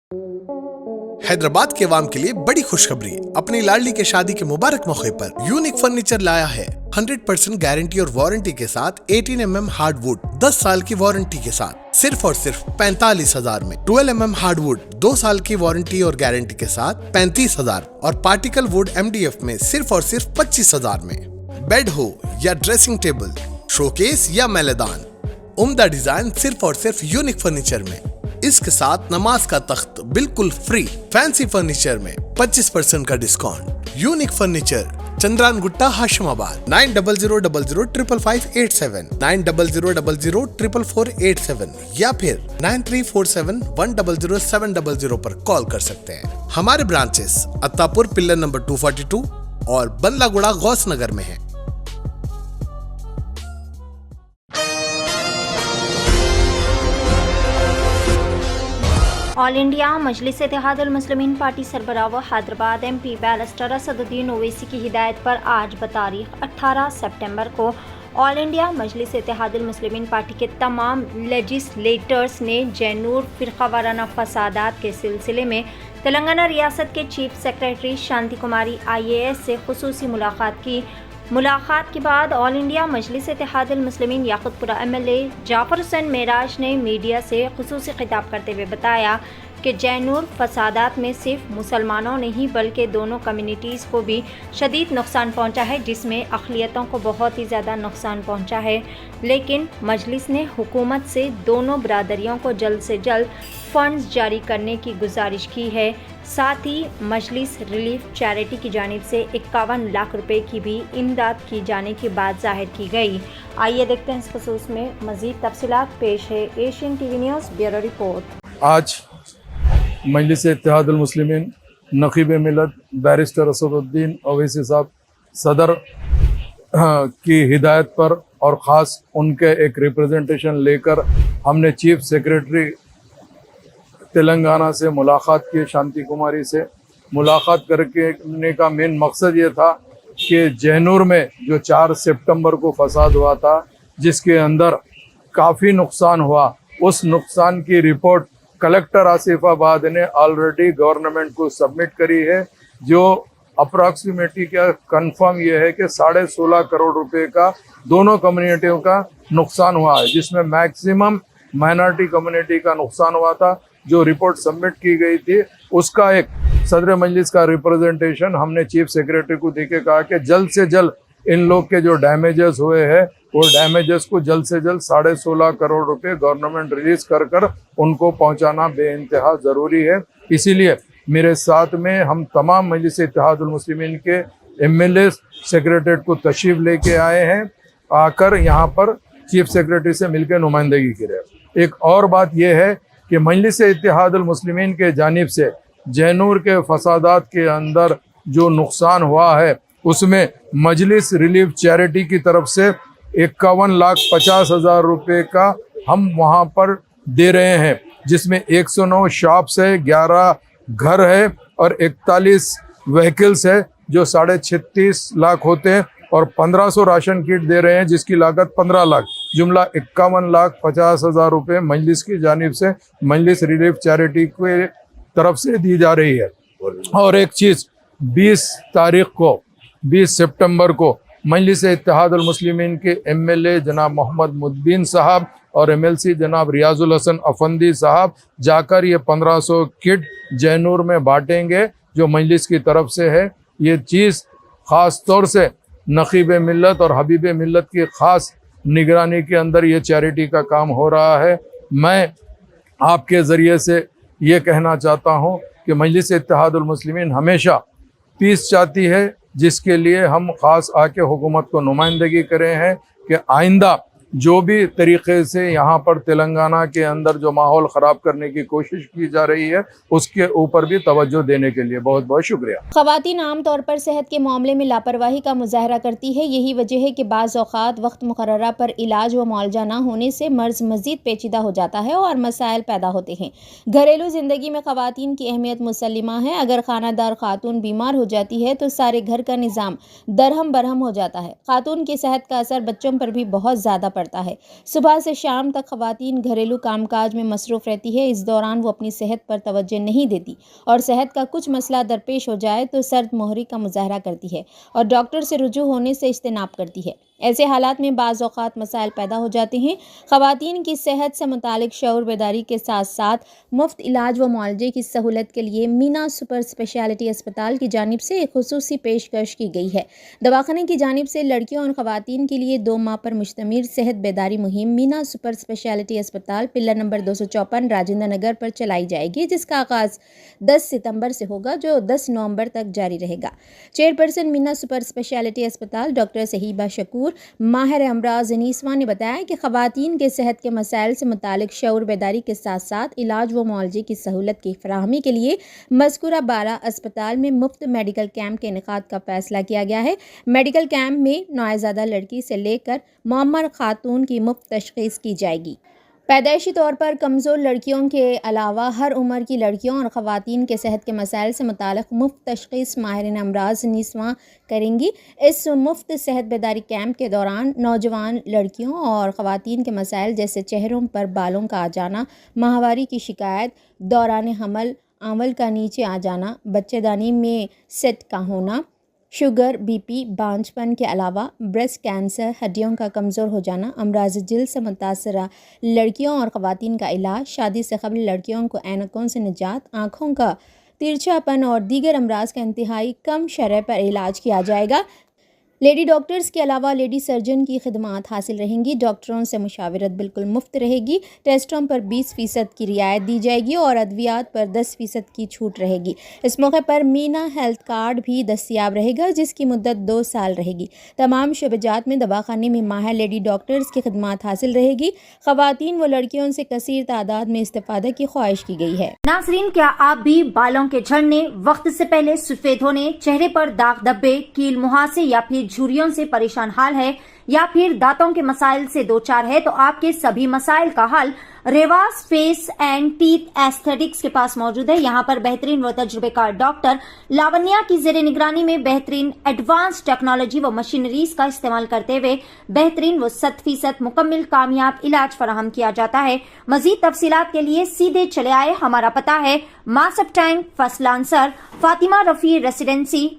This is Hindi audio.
हैदराबाद के अवाम के लिए बड़ी खुशखबरी। अपनी लाडली के शादी के मुबारक मौके पर यूनिक फर्नीचर लाया है 100% गारंटी और वारंटी के साथ 18 mm हार्डवुड 10 साल की वारंटी के साथ सिर्फ और सिर्फ 45,000 में। 12 mm हार्डवुड 2 साल की वारंटी और गारंटी के साथ 35,000 और पार्टिकल वुड MDF में सिर्फ और सिर्फ 25,000 में। बेड हो या ड्रेसिंग टेबल, शोकेस या मैलेदान, उम्दा डिजाइन सिर्फ और सिर्फ यूनिक फर्नीचर में। इसके साथ नमाज का तख्त बिल्कुल फ्री। फैंसी फर्नीचर में 25% का discount. Unique furniture, Chandrayangutta, Hashimabad. 9000555587, 9000004487 या फिर 9347100700 पर कॉल कर सकते हैं। हमारे ब्रांचेस अत्तापुर पिल्लर नंबर 242 और बंदलागुड़ा गौस नगर में है। ऑल इंडिया मजलिस इत्तेहादुल मुस्लिमीन पार्टी सरबराह व हैदराबाद MP बैरिस्टर असदुद्दीन ओवैसी की हिदायत पर आज बतारीख 18 सितंबर को ऑल इंडिया मजलिस इत्तेहादुल मुस्लिमीन पार्टी के तमाम लेजिस्लेटर्स ने जैनूर फ़िरक़ा वाराना फसादात के सिलसिले में तेलंगाना रियासत के चीफ सेक्रेटरी शांति कुमारी IAS से खुसूसी मुलाकात की। मुलाकात के बाद ऑल इंडिया मजलिस इत्तेहादुल मुस्लिमीन याकुतपुरा MLA जाफर हुसैन मेराज ने मीडिया से खुसूसी खिताब करते हुए बताया कि जैनूर फसादात में सिर्फ मुसलमानों नहीं बल्कि दोनों कम्युनिटीज़ को भी शदीद नुकसान पहुंचा है, जिसमें अक़लियतों को बहुत ही ज़्यादा नुकसान पहुंचा है। लेकिन मजलिस ने हुकूमत से दोनों बरादरियों को जल्द से जल्द फ़ंड्स जारी करने की गुजारिश की है। साथ ही मजलिस रिलीफ चैरिटी की जानिब से 51 लाख रुपए की भी इमदाद की जाने की बात जाहिर की गई। आइए देखते हैं इस खसूस में मज़ीद तफसीलात। पेश है Asian TV news bureau report. आज मजलिस इत्तेहादुल मुस्लिमीन नक़ीब मिलत बैरिस्टर असदुद्दीन ओवैसी साहब सदर की हिदायत पर और ख़ास उनके एक रिप्रेजेंटेशन लेकर हमने चीफ सेक्रेटरी तेलंगाना से मुलाकात की। शांति कुमारी से मुलाकात करने का मेन मकसद ये था कि जैनूर में जो 4 सितंबर को फसाद हुआ था, जिसके अंदर काफ़ी नुकसान हुआ, उस नुकसान की रिपोर्ट कलेक्टर आसिफाबाद ने ऑलरेडी गवर्नमेंट को सबमिट करी है, जो अप्रॉक्सीमेटली क्या कंफर्म ये है कि 16.5 करोड़ रुपए का दोनों कम्युनिटियों का नुकसान हुआ है, जिसमें मैक्सिमम माइनॉरिटी कम्युनिटी का नुकसान हुआ था। जो रिपोर्ट सबमिट की गई थी उसका एक सदर मजलिस का रिप्रेजेंटेशन हमने चीफ सेक्रेटरी को देके कहा कि जल्द से जल्द इन लोग के जो डैमेजेस हुए हैं वो डैमेजेस को जल्द से जल्द 16.5 करोड़ रुपए गवर्नमेंट रिलीज कर उनको पहुंचाना बेइंतहा ज़रूरी है। इसीलिए मेरे साथ में हम तमाम मजलिस इत्तेहादुल मुस्लिमीन के MLA सेक्रेटरीट को तशरीफ लेके आए हैं, आकर यहाँ पर चीफ सेक्रेटरी से मिलकर नुमाइंदगी की रहे। एक और बात यह है कि मजलिस इत्तेहादुल मुस्लिमीन के जानिब से जैनूर के फसादात के अंदर जो नुकसान हुआ है उसमें मजलिस रिलीफ चैरिटी की तरफ से 51,50,000 रुपये का हम वहाँ पर दे रहे हैं, जिसमें 109 शॉप्स है, 11 घर है और 41 व्हीकल्स है जो 36.5 लाख होते हैं और 1500 राशन किट दे रहे हैं जिसकी लागत 15 लाख, जुमला 51,50,000 रुपये मजलिस की जानिब से मजलिस रिलीफ चैरिटी के तरफ से दी जा रही है। और एक चीज़ 20 सितंबर को मजलिस इत्तेहादुल मुस्लिमीन के MLA जनाब मोहम्मद मुद्दीन साहब और MLC जनाब रियाजुल हसन अफंदी साहब जाकर ये 1500 किट जैनूर में बांटेंगे जो मजलिस की तरफ से है। ये चीज़ ख़ास तौर से नक़ीब मिल्लत और हबीब मिल्लत की ख़ास निगरानी के अंदर ये चैरिटी का काम हो रहा है। मैं आपके ज़रिए से ये कहना चाहता हूँ कि मजलिस इत्तेहादुल मुस्लिमीन हमेशा पीस चाहती है, जिसके लिए हम ख़ास आके हुकूमत को नुमाइंदगी करे हैं कि आइंदा जो भी तरीक़े से यहाँ पर तेलंगाना के अंदर जो माहौल ख़राब करने की कोशिश की जा रही है उसके ऊपर भी तवज्जो देने के लिए बहुत बहुत शुक्रिया। ख़वातीन आम तौर पर सेहत के मामले में लापरवाही का मुजाहरा करती है। यही वजह है कि बाज़ औक़ात वक्त मुकर्ररा पर इलाज व मुआलजा ना होने से मर्ज़ मज़ीद पेचीदा हो जाता है और मसाइल पैदा होते हैं। घरेलू ज़िंदगी में ख़वातीन की अहमियत मुसल्लिमा है। अगर खानादार खातून बीमार हो जाती है तो सारे घर का निज़ाम दरहम बरहम हो जाता है। खातून की सेहत का असर बच्चों पर भी बहुत ज़्यादा पड़ता है। सुबह से शाम तक खवातीन घरेलू कामकाज में मसरूफ रहती है। इस दौरान वो अपनी सेहत पर तवज्जो नहीं देती और सेहत का कुछ मसला दरपेश हो जाए तो सर्द मोहरी का मुजाहरा करती है और डॉक्टर से रुजू होने से इज्तिनाब करती है। ऐसे हालात में बाज़ औक़ात मसाइल पैदा हो जाते हैं। ख़वातीन की सेहत से मुतालिक शऊर बेदारी के साथ साथ मुफ्त इलाज व मुआलजे की सहूलत के लिए मीना सुपर स्पेशलिटी अस्पताल की जानिब से एक खुसूसी पेशकश की गई है। दवाखाने की जानिब से लड़कियों और ख़वातीन के लिए 2 माह पर मुश्तमिल सेहत बेदारी मुहिम मीना सुपर स्पेशलिटी अस्पताल पिल्लर नंबर 254 राजेंद्र नगर पर चलाई जाएगी, जिसका आगाज़ 10 सितंबर से होगा जो 10 नवंबर तक जारी रहेगा। चेयरपर्सन मीना सुपर स्पेशलिटी अस्पताल डॉक्टर सहीबा शकूर माहिर अमराज नीसवा ने बताया कि ख़वातीन के सेहत के मसाइल से मुतालिक शऊर बेदारी के साथ साथ इलाज व मुआलजे की सहूलत की फराहमी के लिए मज़कूरा 12 अस्पताल में मुफ्त मेडिकल कैंप के इनेकाद का फैसला किया गया है। मेडिकल कैंप में नौज़ायदा लड़की से लेकर मुअम्मर खातून की मुफ्त तशख़ीस की जाएगी। पैदाइशी तौर पर कमज़ोर लड़कियों के अलावा हर उम्र की लड़कियों और ख़वातीन के सेहत के मसाइल से मुताल्लिक़ मुफ्त तशख़ीस माहिरीन अमराज नीसवा करेंगी। इस मुफ्त सेहत बेदारी कैंप के दौरान नौजवान लड़कियों और ख़वातीन के मसाइल जैसे चेहरों पर बालों का आ जाना, माहवारी की शिकायत, दौरान हमल आंवल का नीचे आ जाना, बच्चेदानी में सेट का होना, शुगर, बीपी, बांझपन के अलावा ब्रेस्ट कैंसर, हड्डियों का कमज़ोर हो जाना, अमराज जिल्द से मुतासरा लड़कियों और ख़वातीन का इलाज, शादी से कबल लड़कियों को ऐनकों से निजात, आँखों का तिरछापन और दीगर अमराज का इंतहाई कम शरह पर इलाज किया जाएगा। लेडी डॉक्टर्स के अलावा लेडी सर्जन की खिदमात हासिल रहेंगी। डॉक्टरों से मुशावरत बिल्कुल मुफ्त रहेगी। टेस्टों पर 20% की रियायत दी जाएगी और अद्वियात पर 10% की छूट रहेगी। इस मौके पर मीना हेल्थ कार्ड भी दस्तियाब रहेगा, जिसकी मुद्दत 2 साल रहेगी। तमाम शुबजात में दवाखाने में माहिर लेडी डॉक्टर्स की खिदमात हासिल रहेगी। ख़वातीन व लड़कियों से कसीर तादाद में इस्तेफादे की ख्वाहिश की गई है। नाज़रीन, क्या आप भी बालों के झड़ने, वक्त से पहले सफेद होने, चेहरे पर दाग धब्बे, कील मुहासे या फिर झुर्रियों से परेशान हाल है या फिर दांतों के मसाइल से दो चार है, तो आपके सभी मसाइल का हल Revas face and teeth aesthetics के पास मौजूद है। यहाँ पर बेहतरीन व तजुर्बेकार डॉक्टर लावण्या की जेरे निगरानी में बेहतरीन एडवांस टेक्नोलॉजी व मशीनरीज का इस्तेमाल करते हुए बेहतरीन व 100% मुकम्मल कामयाब इलाज फराहम किया जाता है। मजीद तफसीलात के लिए सीधे चले आए। हमारा पता है Masab tank, first lancer, Fatima Rafi residency,